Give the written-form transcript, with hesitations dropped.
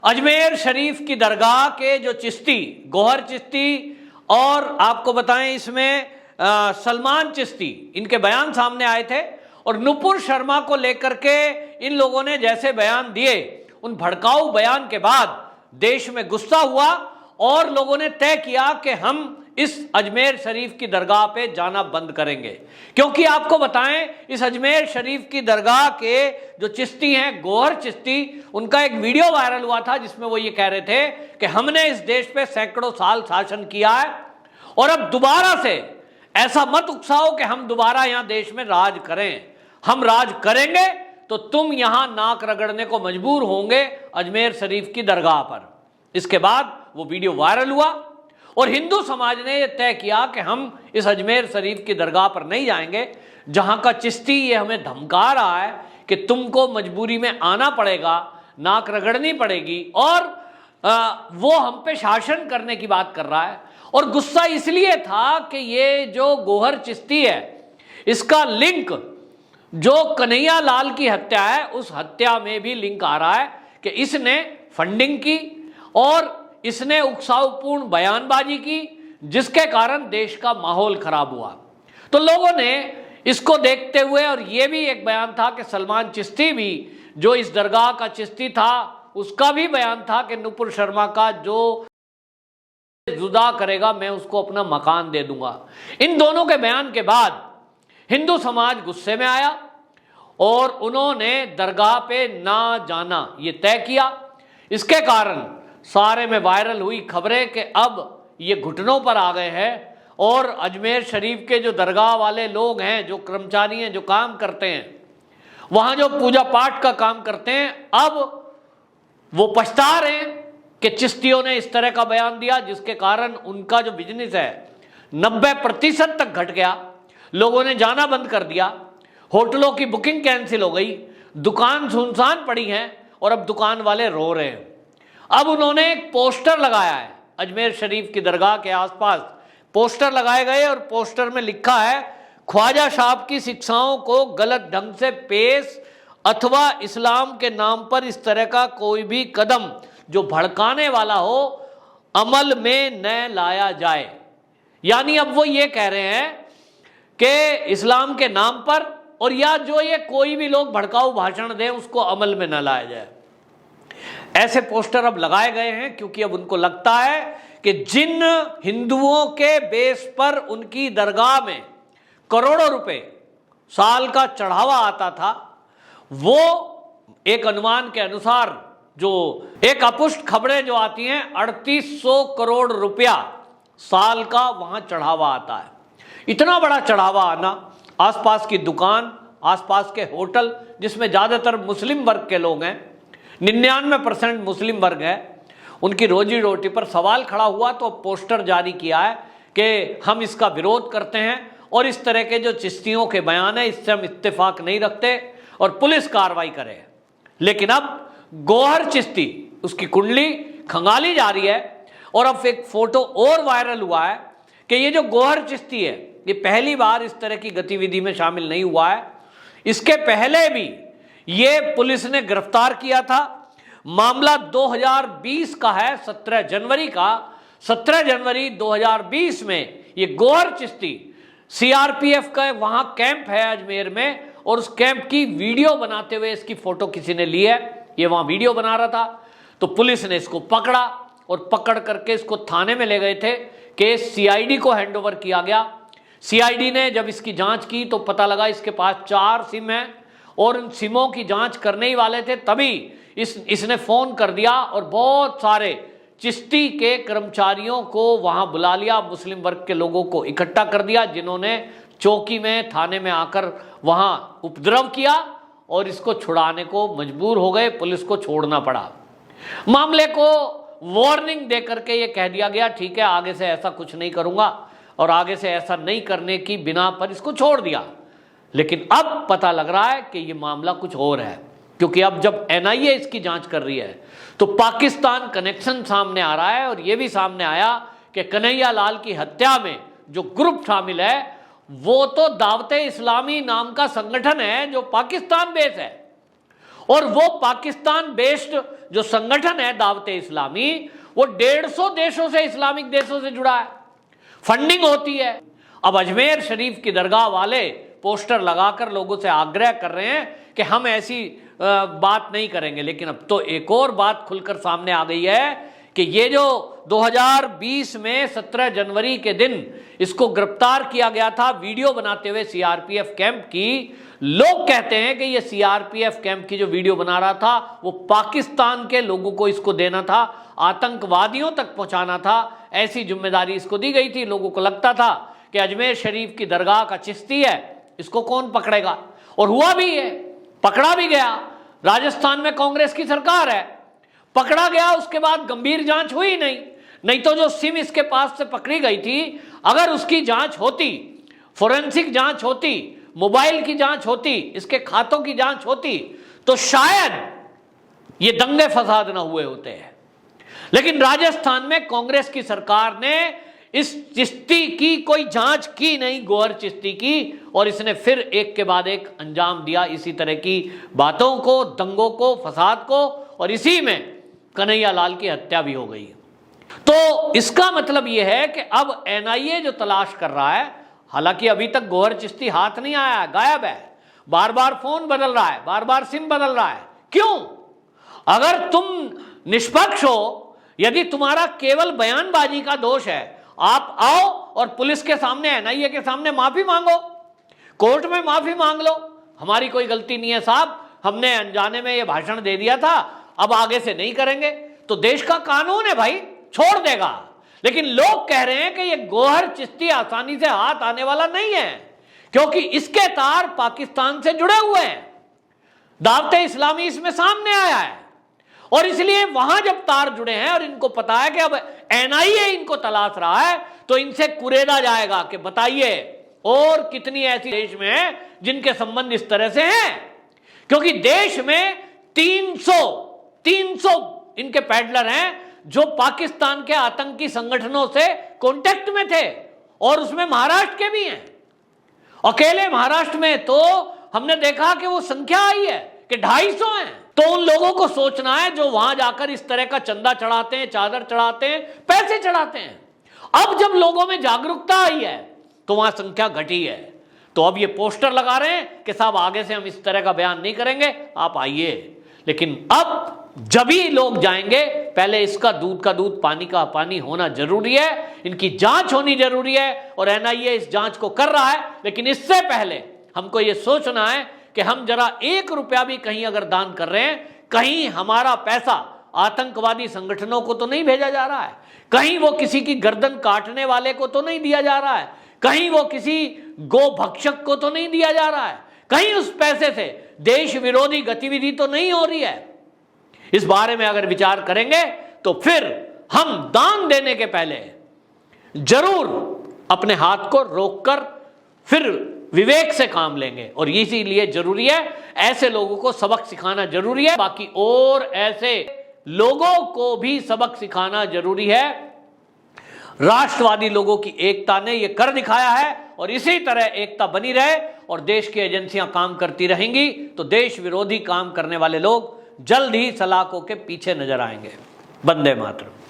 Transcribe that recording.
अजमेर शरीफ की दरगाह के जो चिश्ती, गौहर चिश्ती और आपको बताएं इसमें सलमान चिश्ती, इनके बयान सामने आए थे और नुपुर शर्मा को लेकर के इन लोगों ने जैसे बयान दिए, उन भड़काऊ बयान के बाद देश में गुस्सा हुआ और लोगों ने तय किया कि हम इस अजमेर शरीफ की दरगाह पे जाना बंद करेंगे। क्योंकि आपको बताएं, इस अजमेर शरीफ की दरगाह के जो चिश्ती हैं, गौहर चिश्ती, उनका एक वीडियो वायरल हुआ था जिसमें वो ये कह रहे थे कि हमने इस देश पे सैकड़ों साल शासन किया है और अब दोबारा से ऐसा मत उकसाओ कि हम दोबारा यहां देश में राज करें। हम राज करेंगे तो तुम यहां नाक रगड़ने को मजबूर होंगे अजमेर शरीफ की दरगाह पर। इसके बाद वो वीडियो वायरल हुआ और हिंदू समाज ने यह तय किया कि हम इस अजमेर शरीफ की दरगाह पर नहीं जाएंगे, जहां का चिश्ती ये हमें धमका रहा है कि तुमको मजबूरी में आना पड़ेगा, नाक रगड़नी पड़ेगी और वो हम पे शासन करने की बात कर रहा है। और गुस्सा इसलिए था कि ये जो गौहर चिश्ती है, इसका लिंक जो कन्हैया लाल की हत्या है, उस हत्या में भी लिंक आ रहा है कि इसने फंडिंग की और इसने उकसाऊपूर्ण बयानबाजी की, जिसके कारण देश का माहौल खराब हुआ। तो लोगों ने इसको देखते हुए, और यह भी एक बयान था कि सलमान चिश्ती भी जो इस दरगाह का चिश्ती था, उसका भी बयान था कि नुपुर शर्मा का जो जुदा करेगा मैं उसको अपना मकान दे दूंगा। इन दोनों के बयान के बाद हिंदू समाज गुस्से में आया और उन्होंने दरगाह पे ना जाना ये तय किया। इसके कारण सारे में वायरल हुई खबरें कि अब ये घुटनों पर आ गए हैं और अजमेर शरीफ के जो दरगाह वाले लोग हैं, जो कर्मचारी हैं, जो काम करते हैं, वहाँ जो पूजा पाठ का काम करते हैं, अब वो पछता रहे हैं कि चिश्तियों ने इस तरह का बयान दिया, जिसके कारण उनका जो बिजनेस है 90% तक घट गया। लोगों ने जाना बंद कर दिया, होटलों की बुकिंग कैंसिल हो गई, दुकान सुनसान पड़ी है और अब दुकान वाले रो रहे हैं। अब उन्होंने एक पोस्टर लगाया है, अजमेर शरीफ की दरगाह के आसपास पोस्टर लगाए गए और पोस्टर में लिखा है, ख्वाजा साहब की शिक्षाओं को गलत ढंग से पेश अथवा इस्लाम के नाम पर इस तरह का कोई भी कदम जो भड़काने वाला हो, अमल में न लाया जाए। यानी अब वो ये कह रहे हैं कि इस्लाम के नाम पर और या जो ये कोई भी लोग भड़काऊ भाषण दें उसको अमल में न लाया जाए। ऐसे पोस्टर अब लगाए गए हैं क्योंकि अब उनको लगता है कि जिन हिंदुओं के बेस पर उनकी दरगाह में करोड़ों रुपए साल का चढ़ावा आता था, वो एक अनुमान के अनुसार जो एक अपुष्ट खबरें जो आती हैं, 3800 करोड़ रुपया साल का वहां चढ़ावा आता है। इतना बड़ा चढ़ावा आना, आसपास की दुकान, आसपास के होटल जिसमें ज्यादातर मुस्लिम वर्ग के लोग हैं, 99% मुस्लिम वर्ग है, उनकी रोजी रोटी पर सवाल खड़ा हुआ तो पोस्टर जारी किया है कि हम इसका विरोध करते हैं और इस तरह के जो चिश्तियों के बयान है इससे हम इत्तेफाक नहीं रखते और पुलिस कार्रवाई करे। लेकिन अब गौहर चिश्ती, उसकी कुंडली खंगाली जा रही है और अब एक फोटो और वायरल हुआ है कि ये जो गौहर चिश्ती है ये पहली बार इस तरह की गतिविधि में शामिल नहीं हुआ है। इसके पहले भी ये पुलिस ने गिरफ्तार किया था। मामला 2020 का है, 17 जनवरी का। 17 जनवरी 2020 में ये गौहर चिश्ती सीआरपीएफ का वहां कैंप है अजमेर में और उस कैंप की वीडियो बनाते हुए इसकी फोटो किसी ने ली है। ये वहां वीडियो बना रहा था तो पुलिस ने इसको पकड़ा और पकड़ करके इसको थाने में ले गए थे। केस सीआईडी को हैंडओवर किया गया। सीआईडी ने जब इसकी जांच की तो पता लगा इसके पास 4 सिम हैं और उन सिमों की जांच करने ही वाले थे, तभी इसने फोन कर दिया और बहुत सारे चिश्ती के कर्मचारियों को वहां बुला लिया, मुस्लिम वर्ग के लोगों को इकट्ठा कर दिया, जिन्होंने चौकी में, थाने में आकर वहां उपद्रव किया और इसको छुड़ाने को मजबूर हो गए। पुलिस को छोड़ना पड़ा। मामले को वार्निंग देकर के ये कह दिया गया, ठीक है आगे से ऐसा कुछ नहीं करूंगा, और आगे से ऐसा नहीं करने की बिना पर इसको छोड़ दिया। लेकिन अब पता लग रहा है कि ये मामला कुछ और है, क्योंकि अब जब एनआईए इसकी जांच कर रही है तो पाकिस्तान कनेक्शन सामने आ रहा है और यह भी सामने आया कि कन्हैया लाल की हत्या में जो ग्रुप शामिल है वो तो दावते इस्लामी नाम का संगठन है जो पाकिस्तान बेस है और वो पाकिस्तान बेस्ड जो संगठन है दावते इस्लामी, वो 150 देशों से, इस्लामिक देशों से जुड़ा है, फंडिंग होती है। अब अजमेर शरीफ की दरगाह वाले पोस्टर लगाकर लोगों से आग्रह कर रहे हैं कि हम ऐसी बात नहीं करेंगे। लेकिन अब तो एक और बात खुलकर सामने आ गई है कि ये जो 2020 में 17 जनवरी के दिन इसको गिरफ्तार किया गया था वीडियो बनाते हुए सीआरपीएफ कैंप की, लोग कहते हैं कि ये सीआरपीएफ कैंप की जो वीडियो बना रहा था वो पाकिस्तान के लोगों को इसको देना था, आतंकवादियों तक पहुंचाना था, ऐसी जिम्मेदारी इसको दी गई थी। लोगों को लगता था कि अजमेर शरीफ की दरगाह का चिश्ती है, इसको कौन पकड़ेगा, और हुआ भी है, पकड़ा भी गया। राजस्थान में कांग्रेस की सरकार है, पकड़ा गया, उसके बाद गंभीर जांच हुई नहीं तो जो सिम इसके पास से पकड़ी गई थी, अगर उसकी जांच होती, फोरेंसिक जांच होती, मोबाइल की जांच होती, इसके खातों की जांच होती, तो शायद ये दंगे फसाद ना हुए होते हैं। लेकिन राजस्थान में कांग्रेस की सरकार ने इस चिश्ती की कोई जांच की नहीं, गौहर चिश्ती की, और इसने फिर एक के बाद एक अंजाम दिया इसी तरह की बातों को, दंगों को, फसाद को, और इसी में कन्हैया लाल की हत्या भी हो गई। तो इसका मतलब यह है कि अब एनआईए जो तलाश कर रहा है, हालांकि अभी तक गौहर चिश्ती हाथ नहीं आया, गायब है, बार बार फोन बदल रहा है, बार बार सिम बदल रहा है। क्यों? अगर तुम निष्पक्ष हो, यदि तुम्हारा केवल बयानबाजी का दोष है, आप आओ और पुलिस के सामने, एनआईए के सामने माफी मांगो, कोर्ट में माफी मांग लो, हमारी कोई गलती नहीं है साहब, हमने अनजाने में ये भाषण दे दिया था, अब आगे से नहीं करेंगे। तो देश का कानून है भाई, छोड़ देगा। लेकिन लोग कह रहे हैं कि ये गौहर चिश्ती आसानी से हाथ आने वाला नहीं है, क्योंकि इसके तार पाकिस्तान से जुड़े हुए हैं, दावते इस्लामी इसमें सामने आया है, और इसलिए वहां जब तार जुड़े हैं और इनको पता है कि अब एनआईए इनको तलाश रहा है, तो इनसे कुरेदा जाएगा कि बताइए और कितनी ऐसी देश में है जिनके संबंध इस तरह से हैं। क्योंकि देश में 300 इनके पैडलर हैं जो पाकिस्तान के आतंकी संगठनों से कांटेक्ट में थे, और उसमें महाराष्ट्र के भी हैं। अकेले महाराष्ट्र में तो हमने देखा कि वो संख्या आई है कि 250 हैं। तो उन लोगों को सोचना है जो वहां जाकर इस तरह का चंदा चढ़ाते हैं, चादर चढ़ाते हैं, पैसे चढ़ाते हैं। अब जब लोगों में जागरूकता आई है तो वहां संख्या घटी है। तो अब ये पोस्टर लगा रहे हैं कि साहब आगे से हम इस तरह का बयान नहीं करेंगे, आप आइए। लेकिन अब जब ही लोग जाएंगे, पहले इसका दूध का दूध, पानी का पानी होना जरूरी है, इनकी जांच होनी जरूरी है, और एनआईए इस जांच को कर रहा है। लेकिन इससे पहले हमको ये सोचना है कि हम जरा 1 रुपया भी कहीं अगर दान कर रहे हैं, कहीं हमारा पैसा आतंकवादी संगठनों को तो नहीं भेजा जा रहा है, कहीं वो किसी की गर्दन काटने वाले को तो नहीं दिया जा रहा है, कहीं वो किसी गो भक्षक को तो नहीं दिया जा रहा है, कहीं उस पैसे से देश विरोधी गतिविधि तो नहीं हो रही है। इस बारे में अगर विचार करेंगे तो फिर हम दान देने के पहले जरूर अपने हाथ को रोककर फिर विवेक से काम लेंगे, और इसीलिए जरूरी है ऐसे लोगों को सबक सिखाना जरूरी है। बाकी और ऐसे लोगों को भी सबक सिखाना जरूरी है। राष्ट्रवादी लोगों की एकता ने यह कर दिखाया है, और इसी तरह एकता बनी रहे और देश की एजेंसियां काम करती रहेंगी, तो देश विरोधी काम करने वाले लोग जल्द ही सलाखों के पीछे नजर आएंगे। वंदे मातरम।